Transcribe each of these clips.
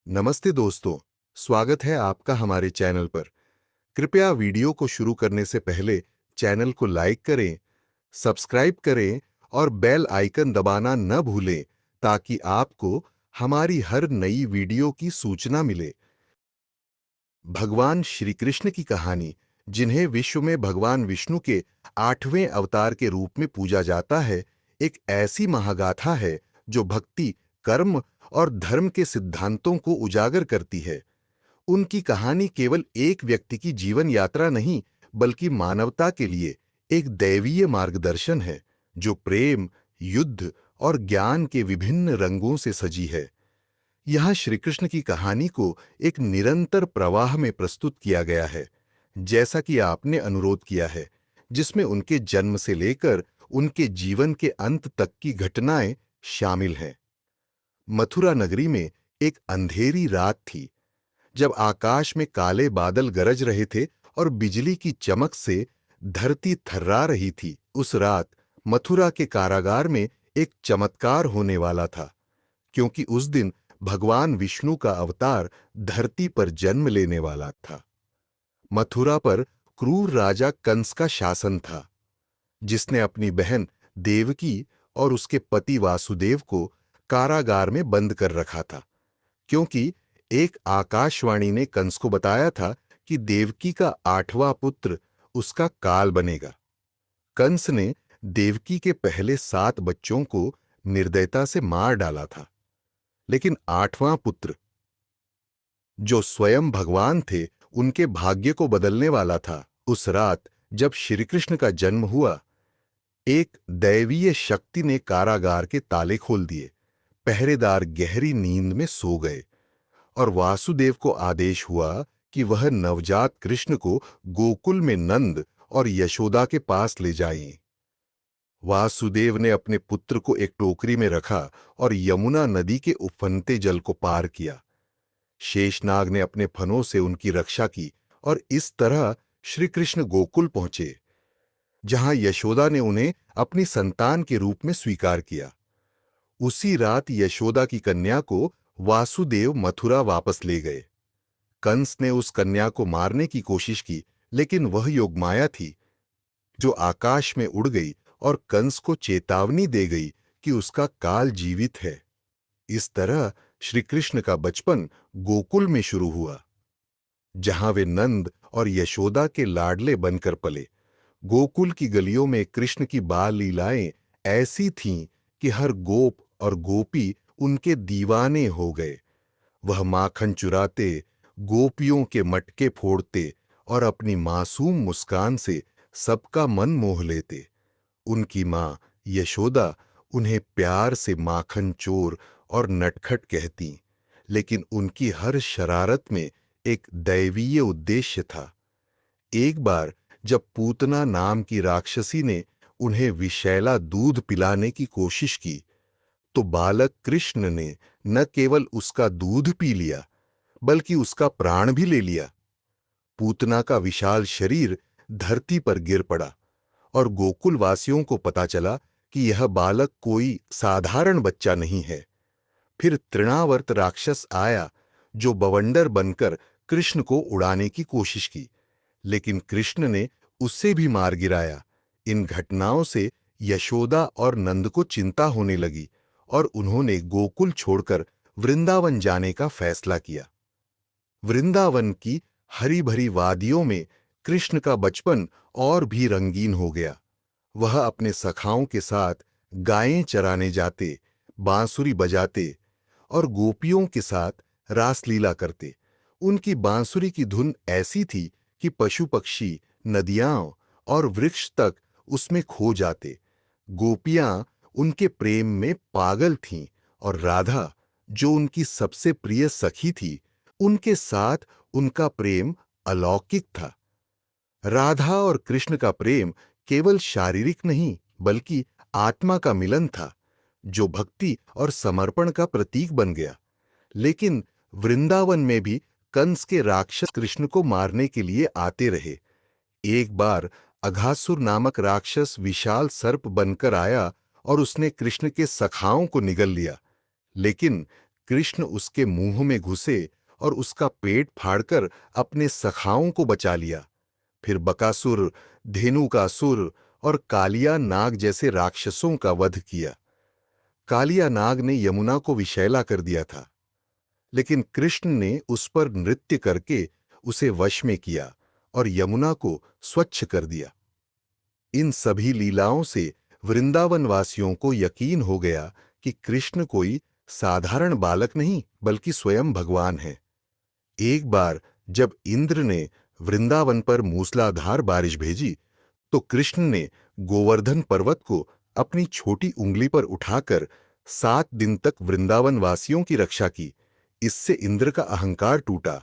नमस्ते दोस्तों, स्वागत है आपका हमारे चैनल पर। कृपया वीडियो को शुरू करने से पहले चैनल को लाइक करें, सब्सक्राइब करें और बेल आइकन दबाना न भूलें ताकि आपको हमारी हर नई वीडियो की सूचना मिले। भगवान श्री कृष्ण की कहानी, जिन्हें विश्व में भगवान विष्णु के 8वें अवतार के रूप में पूजा जाता है, एक ऐसी महागाथा है जो भक्ति, कर्म और धर्म के सिद्धांतों को उजागर करती है। उनकी कहानी केवल एक व्यक्ति की जीवन यात्रा नहीं, बल्कि मानवता के लिए एक दैवीय मार्गदर्शन है, जो प्रेम, युद्ध और ज्ञान के विभिन्न रंगों से सजी है। यहाँ श्री कृष्ण की कहानी को एक निरंतर प्रवाह में प्रस्तुत किया गया है, जैसा कि आपने अनुरोध किया है, जिसमें उनके जन्म से लेकर उनके जीवन के अंत तक की घटनाएं शामिल हैं। मथुरा नगरी में एक अंधेरी रात थी, जब आकाश में काले बादल गरज रहे थे और बिजली की चमक से धरती थर्रा रही थी। उस रात मथुरा के कारागार में एक चमत्कार होने वाला था, क्योंकि उस दिन भगवान विष्णु का अवतार धरती पर जन्म लेने वाला था। मथुरा पर क्रूर राजा कंस का शासन था, जिसने अपनी बहन देवकी और उसके पति वासुदेव को कारागार में बंद कर रखा था, क्योंकि एक आकाशवाणी ने कंस को बताया था कि देवकी का 8वां पुत्र उसका काल बनेगा। कंस ने देवकी के पहले 7 बच्चों को निर्दयता से मार डाला था, लेकिन 8वां पुत्र, जो स्वयं भगवान थे, उनके भाग्य को बदलने वाला था। उस रात जब श्री कृष्ण का जन्म हुआ, एक दैवीय शक्ति ने कारागार के ताले खोल दिए। पहरेदार गहरी नींद में सो गए और वासुदेव को आदेश हुआ कि वह नवजात कृष्ण को गोकुल में नंद और यशोदा के पास ले जाएं। वासुदेव ने अपने पुत्र को एक टोकरी में रखा और यमुना नदी के उफनते जल को पार किया। शेषनाग ने अपने फनों से उनकी रक्षा की और इस तरह श्री कृष्ण गोकुल पहुंचे, जहां यशोदा ने उन्हें अपनी संतान के रूप में स्वीकार किया। उसी रात यशोदा की कन्या को वासुदेव मथुरा वापस ले गए। कंस ने उस कन्या को मारने की कोशिश की, लेकिन वह योगमाया थी, जो आकाश में उड़ गई और कंस को चेतावनी दे गई कि उसका काल जीवित है। इस तरह श्री कृष्ण का बचपन गोकुल में शुरू हुआ, जहां वे नंद और यशोदा के लाडले बनकर पले। गोकुल की गलियों में कृष्ण की बाल लीलाएं ऐसी थीं कि हर गोप और गोपी उनके दीवाने हो गए। वह माखन चुराते, गोपियों के मटके फोड़ते और अपनी मासूम मुस्कान से सबका मन मोह लेते। उनकी मां यशोदा उन्हें प्यार से माखन चोर और नटखट कहती, लेकिन उनकी हर शरारत में एक दैवीय उद्देश्य था। एक बार जब पूतना नाम की राक्षसी ने उन्हें विषैला दूध पिलाने की कोशिश की, तो बालक कृष्ण ने न केवल उसका दूध पी लिया, बल्कि उसका प्राण भी ले लिया। पूतना का विशाल शरीर धरती पर गिर पड़ा और गोकुल वासियों को पता चला कि यह बालक कोई साधारण बच्चा नहीं है। फिर तृणावर्त राक्षस आया, जो बवंडर बनकर कृष्ण को उड़ाने की कोशिश की, लेकिन कृष्ण ने उसे भी मार गिराया। इन घटनाओं से यशोदा और नंद को चिंता होने लगी और उन्होंने गोकुल छोड़कर वृंदावन जाने का फैसला किया। वृंदावन की हरी भरी वादियों में कृष्ण का बचपन और भी रंगीन हो गया। वह अपने सखाओं के साथ गायें चराने जाते, बांसुरी बजाते और गोपियों के साथ रासलीला करते। उनकी बांसुरी की धुन ऐसी थी कि पशु पक्षी, नदियां और वृक्ष तक उसमें खो जाते। गोपियां उनके प्रेम में पागल थीं और राधा, जो उनकी सबसे प्रिय सखी थी, उनके साथ उनका प्रेम अलौकिक था। राधा और कृष्ण का प्रेम केवल शारीरिक नहीं, बल्कि आत्मा का मिलन था, जो भक्ति और समर्पण का प्रतीक बन गया। लेकिन वृंदावन में भी कंस के राक्षस कृष्ण को मारने के लिए आते रहे। एक बार अघासुर नामक राक्षस विशाल सर्प बनकर आया और उसने कृष्ण के सखाओं को निगल लिया, लेकिन कृष्ण उसके मुंह में घुसे और उसका पेट फाड़कर अपने सखाओं को बचा लिया। फिर बकासुर, धेनुकासुर और कालिया नाग जैसे राक्षसों का वध किया। कालिया नाग ने यमुना को विषैला कर दिया था, लेकिन कृष्ण ने उस पर नृत्य करके उसे वश में किया और यमुना को स्वच्छ कर दिया। इन सभी लीलाओं से वृंदावन वासियों को यकीन हो गया कि कृष्ण कोई साधारण बालक नहीं बल्कि स्वयं भगवान है। एक बार जब इंद्र ने वृंदावन पर मूसलाधार बारिश भेजी, तो कृष्ण ने गोवर्धन पर्वत को अपनी छोटी उंगली पर उठाकर 7 दिन तक वृंदावन वासियों की रक्षा की। इससे इंद्र का अहंकार टूटा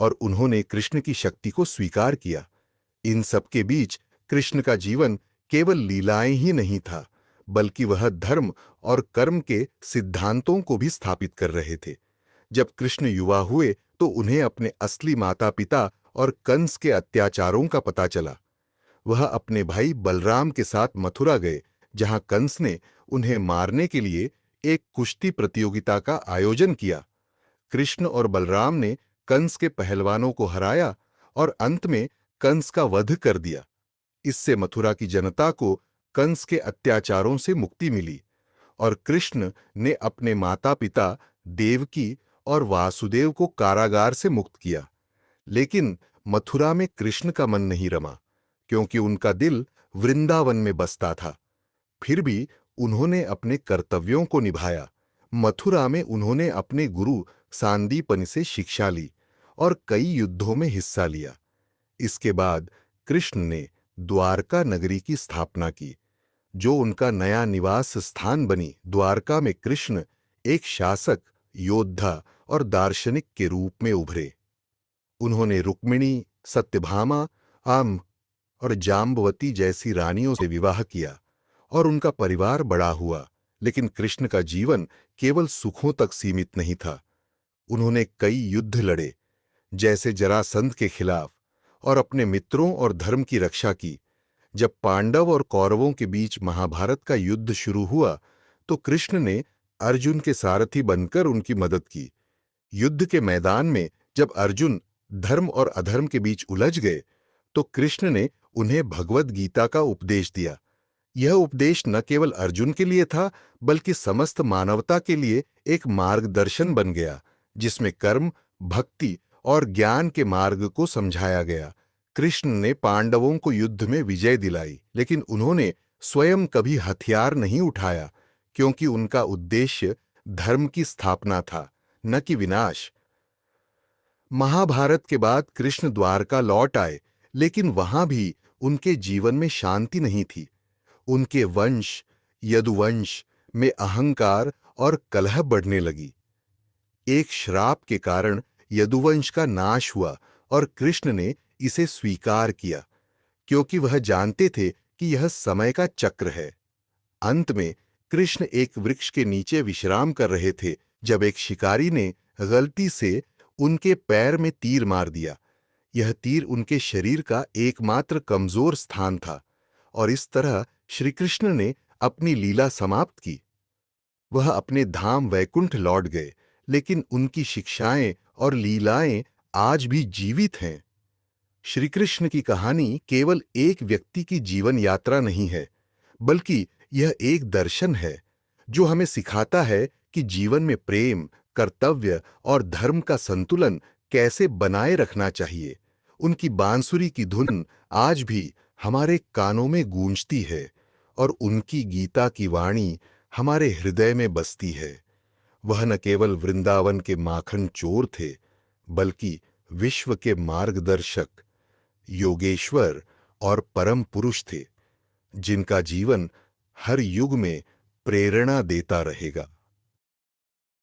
और उन्होंने कृष्ण की शक्ति को स्वीकार किया। इन सबके बीच कृष्ण का जीवन केवल लीलाएं ही नहीं था, बल्कि वह धर्म और कर्म के सिद्धांतों को भी स्थापित कर रहे थे। जब कृष्ण युवा हुए तो उन्हें अपने असली माता पिता और कंस के अत्याचारों का पता चला। वह अपने भाई बलराम के साथ मथुरा गए, जहां कंस ने उन्हें मारने के लिए एक कुश्ती प्रतियोगिता का आयोजन किया। कृष्ण और बलराम ने कंस के पहलवानों को हराया और अंत में कंस का वध कर दिया। इससे मथुरा की जनता को कंस के अत्याचारों से मुक्ति मिली और कृष्ण ने अपने माता पिता देवकी और वासुदेव को कारागार से मुक्त किया। लेकिन मथुरा में कृष्ण का मन नहीं रमा, क्योंकि उनका दिल वृंदावन में बसता था। फिर भी उन्होंने अपने कर्तव्यों को निभाया। मथुरा में उन्होंने अपने गुरु सांदीपनि से शिक्षा ली और कई युद्धों में हिस्सा लिया। इसके बाद कृष्ण ने द्वारका नगरी की स्थापना की, जो उनका नया निवास स्थान बनी। द्वारका में कृष्ण एक शासक, योद्धा और दार्शनिक के रूप में उभरे। उन्होंने रुक्मिणी, सत्यभामा, आम और जाम्बवती जैसी रानियों से विवाह किया और उनका परिवार बड़ा हुआ। लेकिन कृष्ण का जीवन केवल सुखों तक सीमित नहीं था। उन्होंने कई युद्ध लड़े, जैसे जरासंध के खिलाफ, और अपने मित्रों और धर्म की रक्षा की। जब पांडव और कौरवों के बीच महाभारत का युद्ध शुरू हुआ, तो कृष्ण ने अर्जुन के सारथी बनकर उनकी मदद की। युद्ध के मैदान में जब अर्जुन धर्म और अधर्म के बीच उलझ गए, तो कृष्ण ने उन्हें भगवद गीता का उपदेश दिया। यह उपदेश न केवल अर्जुन के लिए था, बल्कि समस्त मानवता के लिए एक मार्गदर्शन बन गया, जिसमें कर्म, भक्ति और ज्ञान के मार्ग को समझाया गया। कृष्ण ने पांडवों को युद्ध में विजय दिलाई, लेकिन उन्होंने स्वयं कभी हथियार नहीं उठाया, क्योंकि उनका उद्देश्य धर्म की स्थापना था, न कि विनाश। महाभारत के बाद कृष्ण द्वारका लौट आए, लेकिन वहां भी उनके जीवन में शांति नहीं थी। उनके वंश, यदुवंश में अहंकार और कलह बढ़ने लगी। एक श्राप के कारण यदुवंश का नाश हुआ और कृष्ण ने इसे स्वीकार किया, क्योंकि वह जानते थे कि यह समय का चक्र है। अंत में कृष्ण एक वृक्ष के नीचे विश्राम कर रहे थे, जब एक शिकारी ने गलती से उनके पैर में तीर मार दिया। यह तीर उनके शरीर का एकमात्र कमजोर स्थान था, और इस तरह श्री कृष्ण ने अपनी लीला समाप्त की। वह अपने धाम वैकुंठ लौट गए, लेकिन उनकी शिक्षाएं और लीलाएं आज भी जीवित हैं। श्री कृष्ण की कहानी केवल एक व्यक्ति की जीवन यात्रा नहीं है, बल्कि यह एक दर्शन है जो हमें सिखाता है कि जीवन में प्रेम, कर्तव्य और धर्म का संतुलन कैसे बनाए रखना चाहिए। उनकी बांसुरी की धुन आज भी हमारे कानों में गूंजती है और उनकी गीता की वाणी हमारे हृदय में बसती है। वह न केवल वृंदावन के माखन चोर थे, बल्कि विश्व के मार्गदर्शक, योगेश्वर और परम पुरुष थे, जिनका जीवन हर युग में प्रेरणा देता रहेगा।